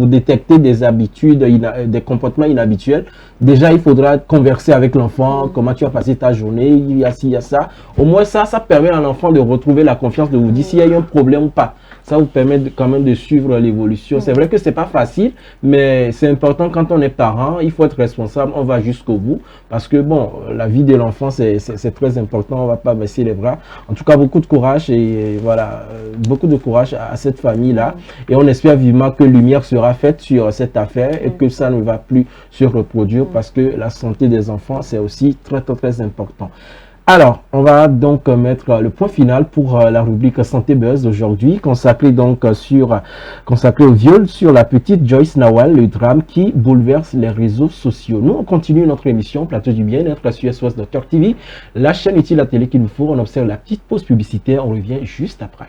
détectez des habitudes, des comportements inhabituels, déjà, il faudra converser avec l'enfant, comment tu as passé ta journée, il y a ci, il y a ça. Au moins, ça permet à l'enfant de retrouver la confiance, de vous dire s'il y a eu un problème ou pas. Ça vous permet quand même de suivre l'évolution. C'est vrai que c'est pas facile, mais c'est important quand on est parent, il faut être responsable, on va jusqu'au bout. Parce que bon, la vie de l'enfant, c'est très important, on va pas baisser les bras. En tout cas, beaucoup de courage et voilà, beaucoup de courage à cette famille-là. Et on espère vivement que lumière sera faite sur cette affaire et que ça ne va plus se reproduire parce que la santé des enfants, c'est aussi très important. Alors, on va donc mettre le point final pour la rubrique Santé Buzz aujourd'hui, consacrée au viol sur la petite Joyce Nawal, le drame qui bouleverse les réseaux sociaux. Nous, on continue notre émission Plateau du Bien-être sur SOS Docteur TV, la chaîne utile à télé qu'il nous faut. On observe la petite pause publicitaire, on revient juste après.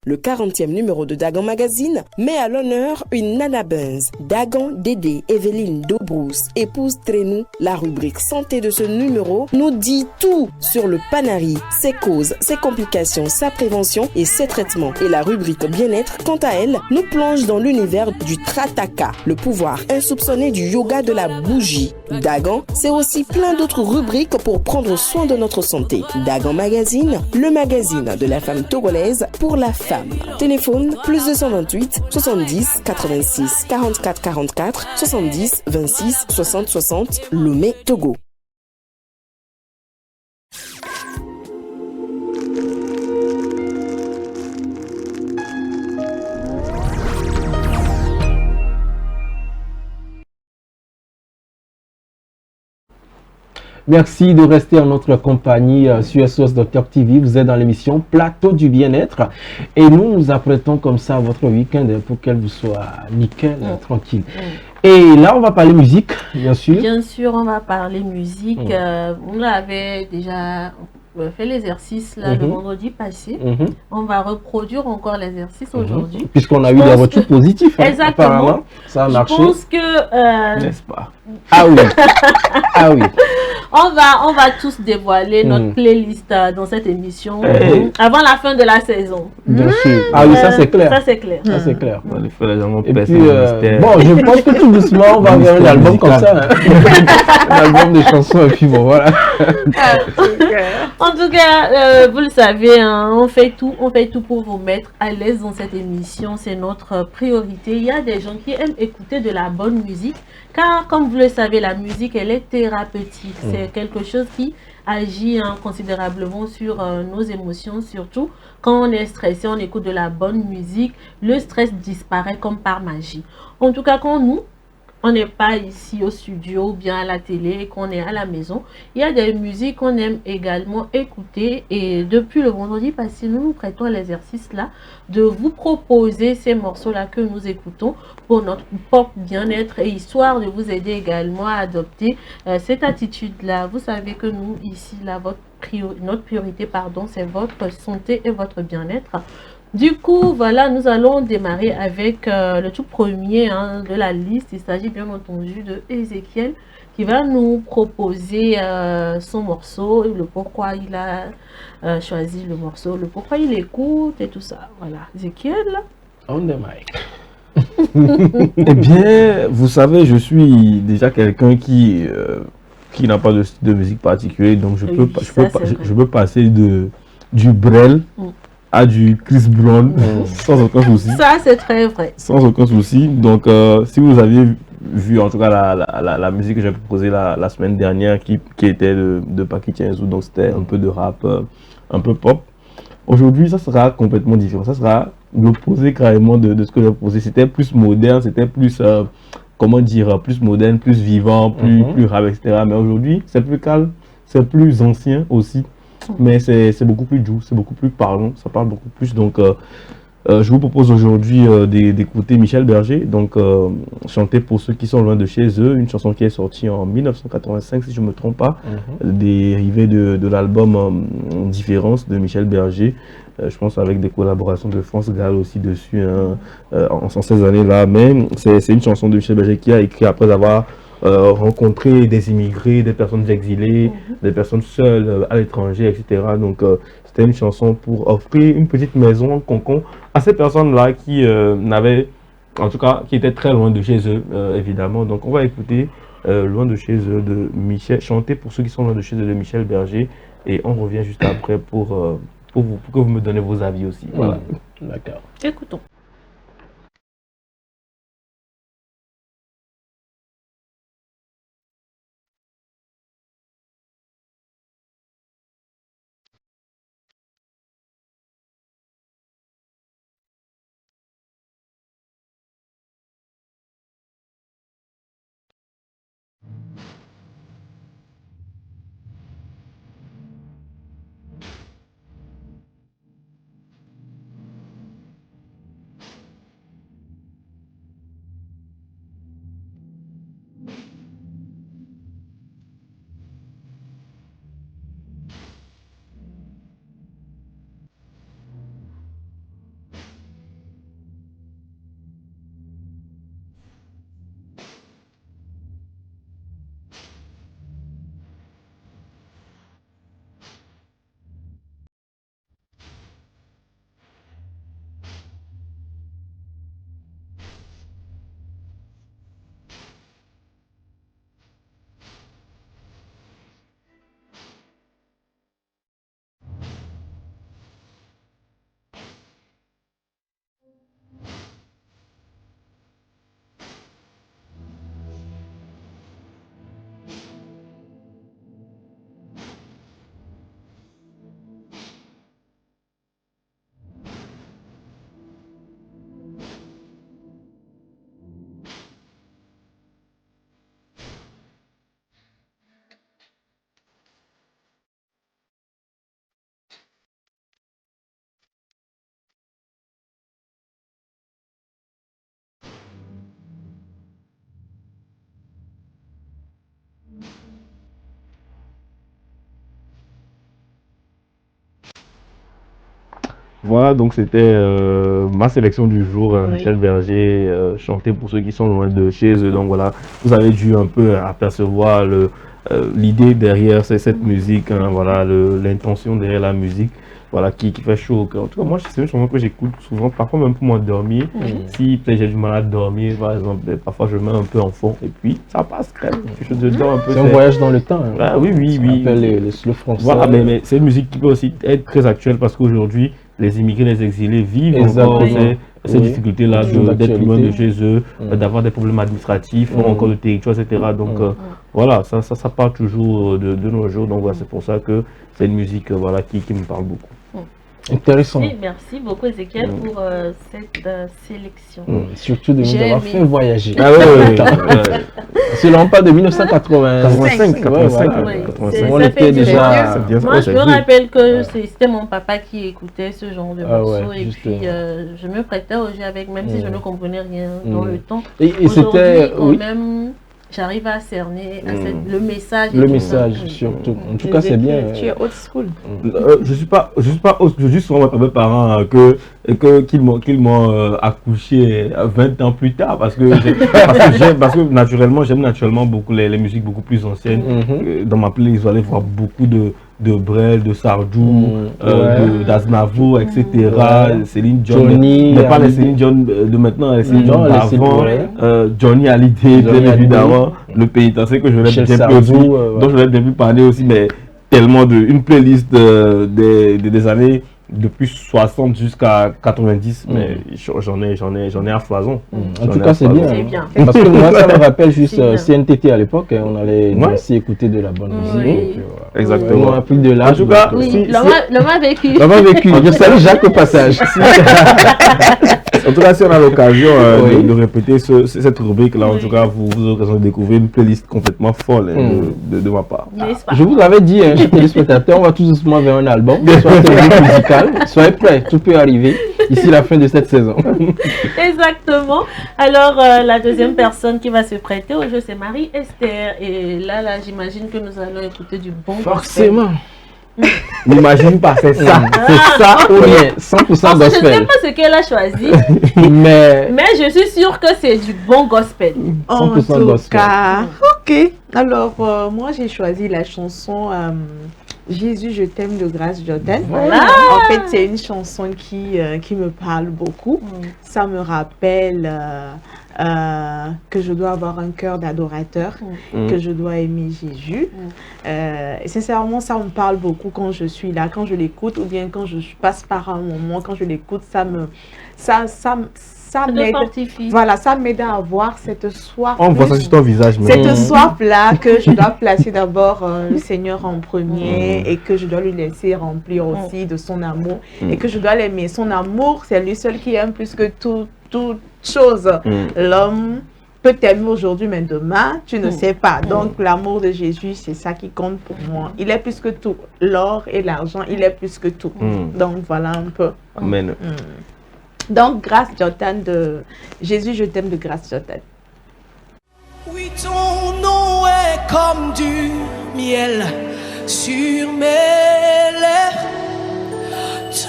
Le 40e numéro de Dagan Magazine met à l'honneur une Nana Benz. Dagan, Dédé, Evelyne Dobrousse, épouse Trénou. La rubrique santé de ce numéro nous dit tout sur le Panari, ses causes, ses complications, sa prévention et ses traitements. Et la rubrique bien-être, quant à elle, nous plonge dans l'univers du Trataka, le pouvoir insoupçonné du yoga de la bougie. Dagan, c'est aussi plein d'autres rubriques pour prendre soin de notre santé. Dagan Magazine, le magazine de la femme togolaise pour la femme. Téléphone plus 228 70 86 44 44 70 26 60 60 Lomé, Togo. Merci de rester en notre compagnie sur SOS Docteur TV. Vous êtes dans l'émission Plateau du Bien-être. Et nous nous apprêtons comme ça à votre week-end pour qu'elle vous soit nickel, tranquille. Et là, on va parler musique, bien sûr. Bien sûr, on va parler musique. On avait déjà fait l'exercice là le vendredi passé. On va reproduire encore l'exercice aujourd'hui. Puisqu'on a eu des retours positifs. Exactement. Apparemment, ça a marché. Je pense que... N'est-ce pas? Ah oui. Ah oui. On va tous dévoiler notre playlist dans cette émission avant la fin de la saison. Bien sûr. Ah oui, ça c'est clair. Ça c'est clair. Ça c'est clair. On va faire les gens Et puis, bon, je pense que tout doucement, on va vers un album comme ça. Hein. Un album de chansons et puis bon, voilà. En tout cas, vous le savez, hein, on fait tout pour vous mettre à l'aise dans cette émission. C'est notre priorité. Il y a des gens qui aiment écouter de la bonne musique, car comme vous le savez, la musique, elle est thérapeutique. C'est quelque chose qui agit considérablement sur nos émotions, surtout quand on est stressé, on écoute de la bonne musique, le stress disparaît comme par magie. En tout cas, quand on n'est pas ici au studio ou bien à la télé, qu'on est à la maison, il y a des musiques qu'on aime également écouter. Et depuis le vendredi passé, nous nous prêtons à l'exercice là de vous proposer ces morceaux là que nous écoutons pour notre propre bien-être et histoire de vous aider également à adopter cette attitude là. Vous savez que nous ici là, notre priorité c'est votre santé et votre bien-être. Du coup, voilà, nous allons démarrer avec le tout premier de la liste. Il s'agit bien entendu de Ezekiel qui va nous proposer son morceau, le pourquoi il a choisi le morceau, le pourquoi il écoute et tout ça. Voilà, Ezekiel. On the mic. Eh bien, vous savez, je suis déjà quelqu'un qui n'a pas de style de musique particulier, donc je peux passer du Brel à du Chris Brown sans aucun souci. Ça, c'est très vrai. Sans aucun souci. Donc, si vous aviez vu en tout cas la musique que j'ai proposée la semaine dernière qui était de Paki Tienzo, donc c'était un peu de rap, un peu pop. Aujourd'hui, ça sera complètement différent. Ça sera l'opposé carrément de ce que j'ai proposé. C'était plus moderne, c'était plus, comment dire, plus moderne, plus vivant, plus rap, etc. Mais aujourd'hui, c'est plus calme, c'est plus ancien aussi. Mais c'est beaucoup plus doux, c'est beaucoup plus parlant, ça parle beaucoup plus. Donc, je vous propose aujourd'hui d'écouter Michel Berger, donc chanter pour ceux qui sont loin de chez eux, une chanson qui est sortie en 1985 si je ne me trompe pas, dérivée de l'album Différence de Michel Berger, je pense avec des collaborations de France Gall aussi dessus en ces années-là, mais c'est une chanson de Michel Berger qui a écrit après avoir rencontrer des immigrés, des personnes exilées, des personnes seules à l'étranger, etc. Donc, c'était une chanson pour offrir une petite maison en concon à ces personnes-là qui n'avaient, en tout cas, qui étaient très loin de chez eux, évidemment. Donc, on va écouter Loin de chez eux de Michel, chanter pour ceux qui sont loin de chez eux de Michel Berger, et on revient juste après pour que vous me donnez vos avis aussi. Voilà. D'accord. Écoutons. Voilà, donc c'était ma sélection du jour, Oui. Michel Berger, chanter pour ceux qui sont loin de chez eux. Donc voilà, vous avez dû un peu apercevoir l'idée derrière cette musique, hein, voilà, l'intention derrière la musique, voilà, qui fait chaud au cœur. En tout cas, moi, c'est une chanson que j'écoute souvent, parfois même pour m'endormir. Si peut-être j'ai du mal à dormir, par exemple, parfois je mets un peu en fond et puis ça passe crème. Je dors un peu. C'est un voyage dans le temps. Hein. Ah, oui, oui, oui. On appelle le français. Voilà, mais c'est une musique qui peut aussi être très actuelle parce qu'aujourd'hui, les immigrés, les exilés vivent encore ces difficultés-là d'être loin de chez eux, d'avoir des problèmes administratifs, ou encore de territoire, etc. Donc voilà, ça part toujours de nos jours. Donc voilà, c'est pour ça que c'est une musique voilà, qui me parle beaucoup. Intéressant. Oui, merci beaucoup Ezekiel pour cette sélection. Surtout de nous avoir fait voyager. Ah ouais. C'est là on parle de 1985. 85. On était déjà. Moi, je me rappelle que c'était mon papa qui écoutait ce genre de morceaux et puis je me prêtais au jeu avec, même si je ne comprenais rien dans le temps. Et c'était quand même. J'arrive à cerner le message. Le message, surtout. En tout cas, c'est bien. Tu es old school. Je suis pas je dis souvent à mes parents qu'ils m'ont accouché 20 ans plus tard parce que naturellement, j'aime naturellement beaucoup les musiques beaucoup plus anciennes. Dans ma playlist, vous allez voir beaucoup de Brel, de Sardou, d'Aznavour, etc. Céline Dion, mais pas les Céline Dion de maintenant, les Céline Dion d'avant, Johnny Hallyday, bien évidemment, le pénitencier que je l'ai bien dont je l'ai bien pu parler aussi, mais tellement une playlist des années depuis 60 jusqu'à 90, mais j'en ai à foison. En tout cas, c'est bien. C'est bien. Parce que moi, ça me rappelle juste C'est bien. CNTT à l'époque, on allait danser, écouter de la bonne musique. Oui. Exactement. On a pris de l'âge. En tout cas, donc, Oui, l'homme a vécu. on a vécu. Je salue Jacques au passage. En tout cas, si on a l'occasion Oui. de répéter cette rubrique-là, en Oui. tout cas, vous aurez l'occasion de découvrir une playlist complètement folle de ma part. N'est-ce pas? Je vous avais dit, chers téléspectateurs, on va tout doucement vers un album, soit une rubrique musicale. Soyez prêts, tout peut arriver d'ici la fin de cette saison. Exactement. Alors, la deuxième personne qui va se prêter au jeu, c'est Marie-Esther. Et là, j'imagine que nous allons écouter du bon Forcément. N'imagine pas, c'est ça. C'est ça ou bien 100% gospel. Je ne sais gospel. pas ce qu'elle a choisi, Mais mais je suis sûre que c'est du bon gospel. En 100% tout gospel. cas, ok. Alors, moi, j'ai choisi la chanson Jésus, je t'aime de Grace Jordan. Voilà. En fait, c'est une chanson qui me parle beaucoup. Ça me rappelle que je dois avoir un cœur d'adorateur, que je dois aimer Jésus. Et sincèrement, ça me parle beaucoup quand je suis là, quand je l'écoute, ou bien quand je passe par un moment, quand je l'écoute, ça Ça te m'aide. fortifie. Voilà, ça m'aide à avoir cette soif. On voit ça sur ton visage. mais- Cette soif-là que je dois placer d'abord le Seigneur en premier et que je dois lui laisser remplir aussi de son amour et que je dois l'aimer. Son amour, c'est lui seul qui aime plus que toute chose. L'homme peut t'aimer aujourd'hui, mais demain, tu ne sais pas. Donc, l'amour de Jésus, c'est ça qui compte pour moi. Il est plus que tout. L'or et l'argent, il est plus que tout. Donc, voilà un peu. Amen. Donc, Grace Jordan de Jésus, je t'aime de Grace Jordan. Oui, ton nom est comme du miel sur mes lèvres,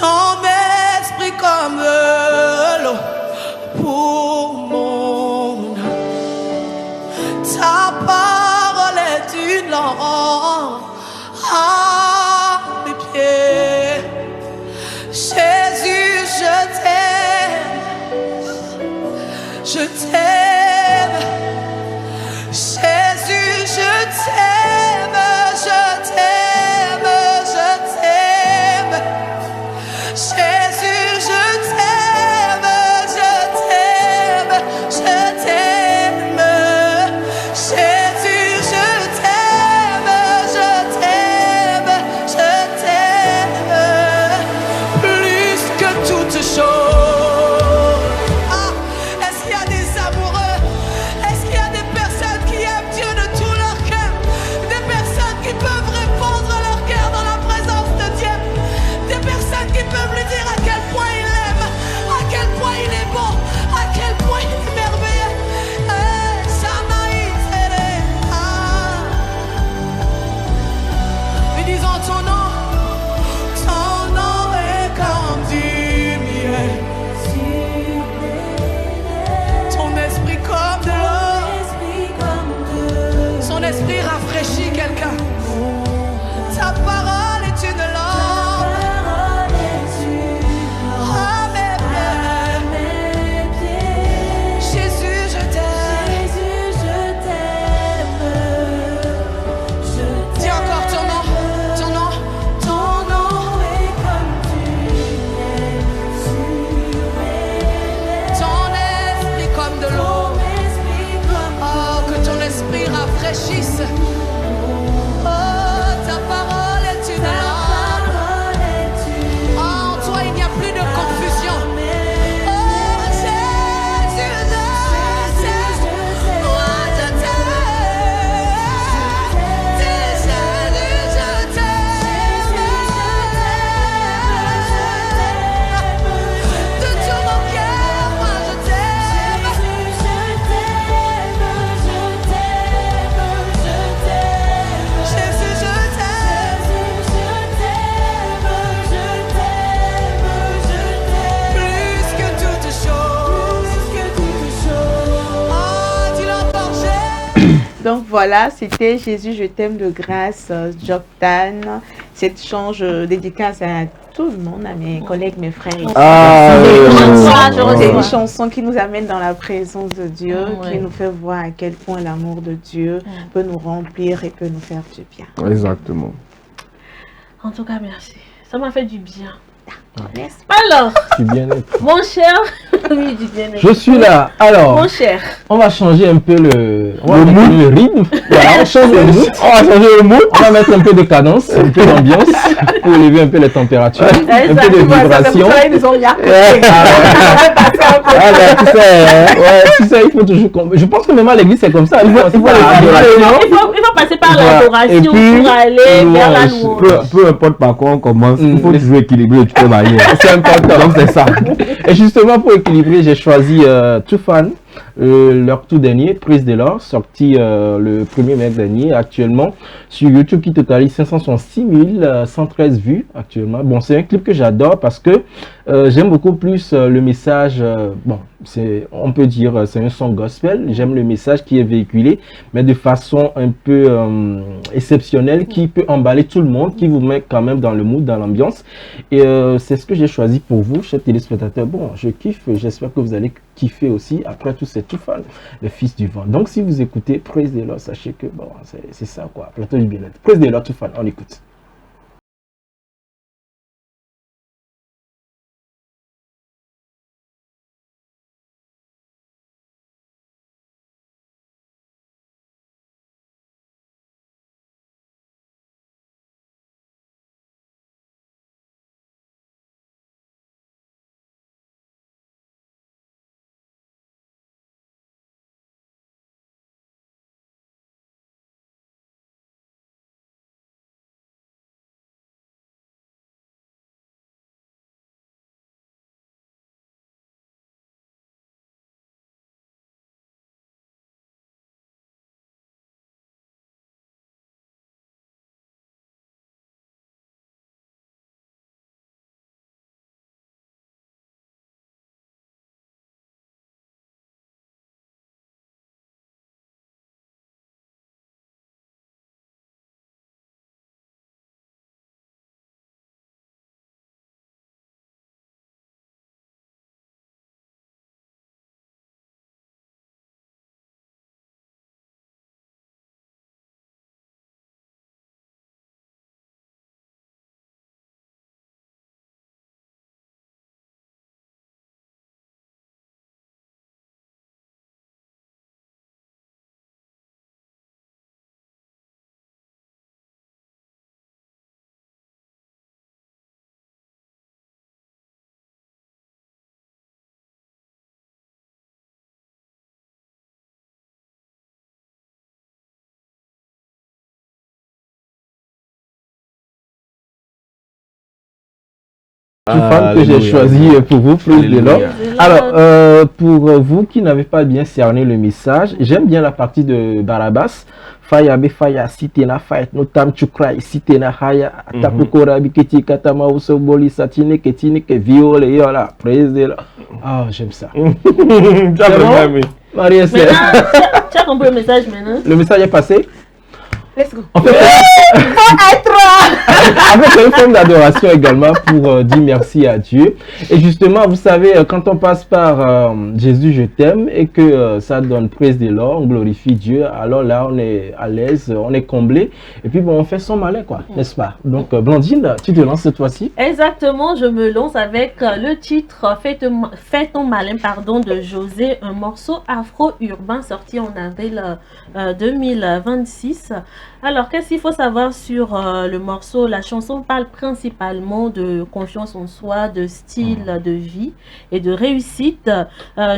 ton esprit comme de l'eau pour mon âme. Ta parole est une lampe à mes pieds. Jésus, je t'aime, je t'aime. Jésus, je t'aime, je t'aime, je t'aime. Jésus, je t'aime, je t'aime, je t'aime. Jésus, je t'aime, je t'aime, je t'aime. Plus que toute chose. Ah, est-ce qu'il y a des amoureux? Est-ce qu'il y a des personnes qui aiment Dieu de tout leur cœur? Des personnes qui peuvent répondre à leur cœur dans la présence de Dieu? Des personnes qui peuvent lui dire à quel point il aime, à quel point il est bon, à quel point il est merveilleux. Eh, Shamaï, Tere, ah. Lui disons ton nom est comme du miel. Ton esprit comme de l'eau. Son esprit rafraîchit quelqu'un. Ta parole est une lampe à mes pieds. Jésus, je t'aime. Dis encore ton nom, ton nom. Ton nom est comme du miel sur mes lèvres. Ton esprit comme de l'eau. Oh, que ton esprit rafraîchisse. Oh, ta parole est une lampe. Oh, en toi, il n'y a plus de confusion. Oh, Jésus, je t'aime. Moi, je t'aime. Dis, Jésus, je t'aime. De tout mon cœur, moi, je t'aime. Jésus, je t'aime. Plus que toute chose. Oh, dis-le encore, Jésus. Donc voilà, c'était Jésus, je t'aime de Grace Jordan. Cette change dédicace à tout le monde, à mes collègues, mes frères. et Ah, C'est une chanson qui nous amène dans la présence de Dieu, Ouais. qui nous fait voir à quel point l'amour de Dieu peut nous remplir et peut nous faire du bien. Exactement. En tout cas, merci. Ça m'a fait du bien. Alors, Du bien-être. mon cher, oui, du bien-être. Je suis là. Alors, Mon cher, on va changer un peu le rythme. Voilà, on change le mood. On va changer le mot. On va mettre un peu de cadence, un peu d'ambiance pour élever un peu les températures, un peu de vibration. Ah ben, tu sais, ouais, tu sais, il faut toujours. Je pense que même à l'église c'est comme ça. Il faut il faut passer par Voilà. l'adoration Et puis, pour aller vers la louange. louange. Peu importe par quoi on commence, il faut toujours équilibrer de toute manière. C'est important. Donc c'est ça. Et justement, pour équilibrer, j'ai choisi Too Fan, leur tout dernier, Prise de l'or, sorti le 1er mai dernier, actuellement sur YouTube, qui totalise 566 113 vues actuellement. Bon, c'est un clip que j'adore parce que j'aime beaucoup plus le message. Bon, on peut dire c'est un son gospel. J'aime le message qui est véhiculé, mais de façon un peu exceptionnelle, qui peut emballer tout le monde, qui vous met quand même dans le mood, dans l'ambiance. Et c'est ce que j'ai choisi pour vous, chers téléspectateurs. Bon, je kiffe, j'espère que vous allez kiffer aussi. Après tout, c'est Too Fan, le fils du vent. Donc, si vous écoutez Praise the Lord, sachez que bon, c'est ça quoi, plateau du bien-être. Praise the Lord, Too Fan, on écoute. Too Fan que j'ai choisi pour vous, Praise the Lord. Alors, pour vous qui n'avez pas bien cerné le message, j'aime bien la partie de Barabas. Faya be faya sitena fight no time to cry sitena haya tapukora biketi katama usoboli satine ketine ke viole yola praise the Lord. Ah, j'aime ça. Marie-Esther. Maintenant, tu as compris le message maintenant? Le message est passé. Let's go. En fait, c'est une forme d'adoration également pour dire merci à Dieu. Et justement, vous savez, quand on passe par Jésus, je t'aime, et que ça donne praise de l'or, on glorifie Dieu, alors là, on est à l'aise, on est comblé. Et puis, bon, on fait son malin, quoi, n'est-ce pas? Donc, Blandine, tu te lances cette fois-ci? Exactement, je me lance avec le titre Fais ton malin, pardon, de José, un morceau afro-urbain sorti en avril 2026. Alors, qu'est-ce qu'il faut savoir sur le morceau? La chanson parle principalement de confiance en soi, de style de vie et de réussite.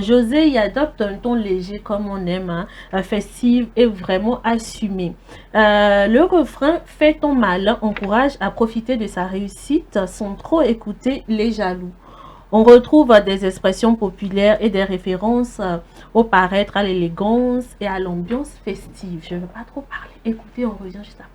José y adopte un ton léger comme on aime, hein, festif et vraiment assumé. Le refrain « Fais ton malin » encourage à profiter de sa réussite sans trop écouter les jaloux. On retrouve des expressions populaires et des références au paraître, à l'élégance et à l'ambiance festive. Je ne veux pas trop parler. Écoutez, on revient juste après.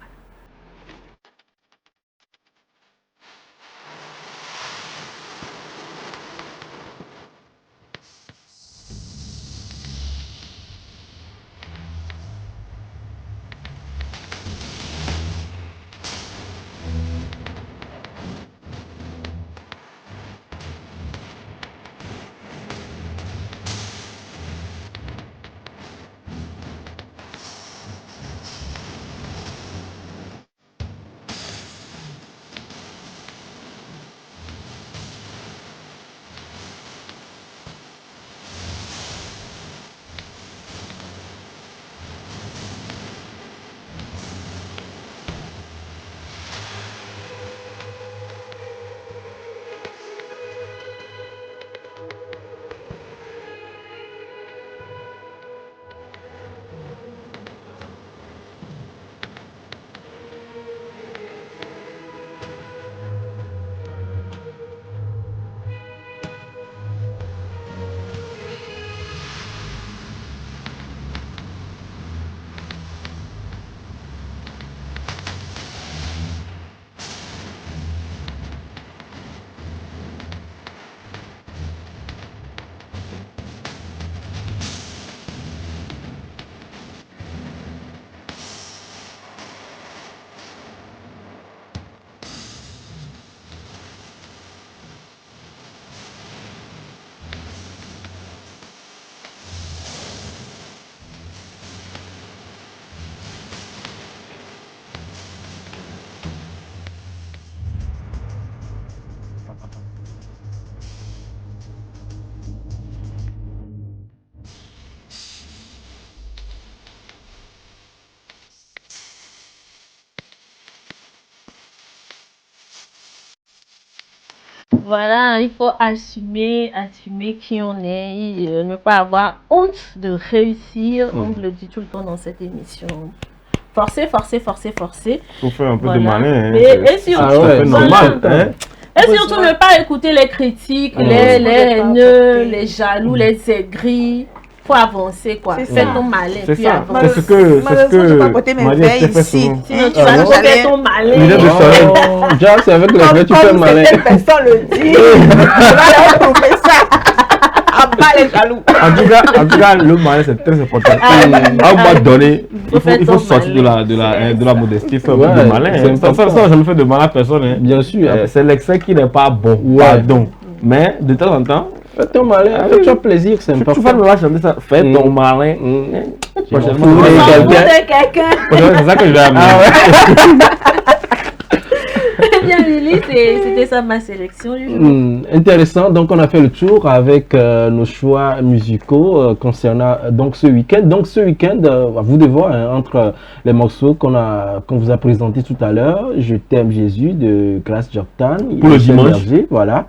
Voilà, il faut assumer qui on est, ne pas avoir honte de réussir. On le dit tout le temps dans cette émission. Forcer. Faut faire un peu Voilà. de malin. Hein. Et surtout, C'est normal. Hein. Et surtout ne pas écouter les critiques, les haineux, les jaloux, les aigris. Faut avancer quoi. C'est Fais ça. ton malin C'est puis ça. avance. C'est ce que Malheureusement, je vais pas porter mes Marie veilles fait ici. souvent. Sinon tu vas faire ton malin. Lunettes de soleil. Oh, déjà, c'est avec les vrais, tu fais malin. Certaines personnes le disent. Je vais trouver ça. À bas les jaloux. En tout cas, le malin c'est très important. À un moment donné, il faut sortir de la modestie, faire un peu de Ouais, malin. c'est Hein. Ça, important. je ne fais de mal à personne. Hein. Bien sûr. C'est l'excès qui n'est pas bon. Ouais. Pardon. Mais de temps en temps, Fais ton malin, fais-toi plaisir, c'est tu important. vas me chanter ça. Fais ton malin. Prochainement, Fourrer On s'en fout quelqu'un. de quelqu'un. c'est ça que je vais amener. Bien Lily, c'était ça ma sélection du jour. Intéressant, donc on a fait le tour avec nos choix musicaux concernant donc ce week-end. Donc ce week-end, à vous de voir hein, entre les morceaux qu'on vous a présentés tout à l'heure, Je t'aime Jésus de Grace Jordan. Pour le Michel dimanche. Berger, voilà.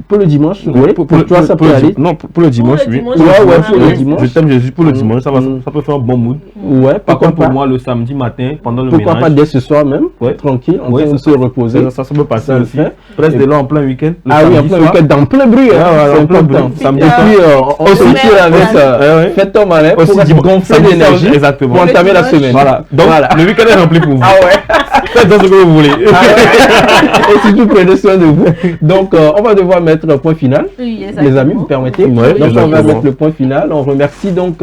Pour le dimanche, oui. Pour toi, ça peut aller. Non, pour le dimanche, oui. dimanche, Ouais, pour le ouais. dimanche. Je t'aime Jésus pour le dimanche, ça peut faire un bon mood. Ouais, Par pourquoi contre, pour pas. moi, le samedi matin, pendant le Pourquoi pas ménage, dès ce soir même, Ouais. tranquille, en Ouais, train de se reposer. ça peut passer Ça le aussi. fait. Presque de là en plein week-end. le Ah oui, en samedi plein soir. week-end, dans plein bruit, hein, Ouais, c'est en plein important. bruit. Et puis, on se semaine, tire avec ouais. faites ton malin pour Aussi dimanche, gonfler samedi, l'énergie exactement. pour entamer la dimanche. semaine. Voilà. Donc, Voilà. le week-end est rempli pour vous. Ah ouais. Faites ce que vous voulez. Et surtout, prenez soin de vous. Donc, on va devoir mettre le point final. Oui, exactement. Les amis, vous permettez? Ouais, Donc, on va exactement. mettre le point final. On remercie donc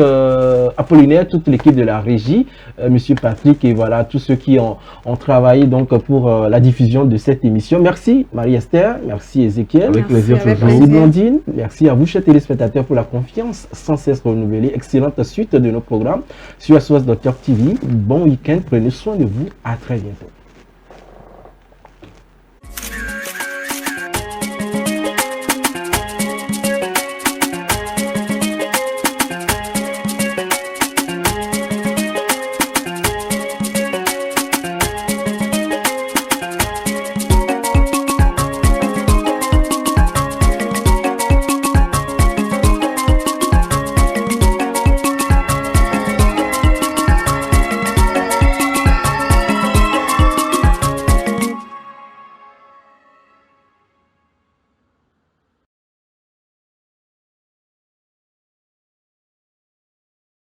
Apollinaire, toute l'équipe de la régie, Monsieur Patrick et voilà, tous ceux qui ont travaillé donc pour la diffusion de cette émission. Merci Marie-Esther, merci Ézéchiel, Avec plaisir avec toujours. merci Blondine, merci à vous chers téléspectateurs pour la confiance sans cesse renouvelée. Excellente suite de nos programmes sur SOS Docteur TV. Bon week-end, prenez soin de vous, à très bientôt.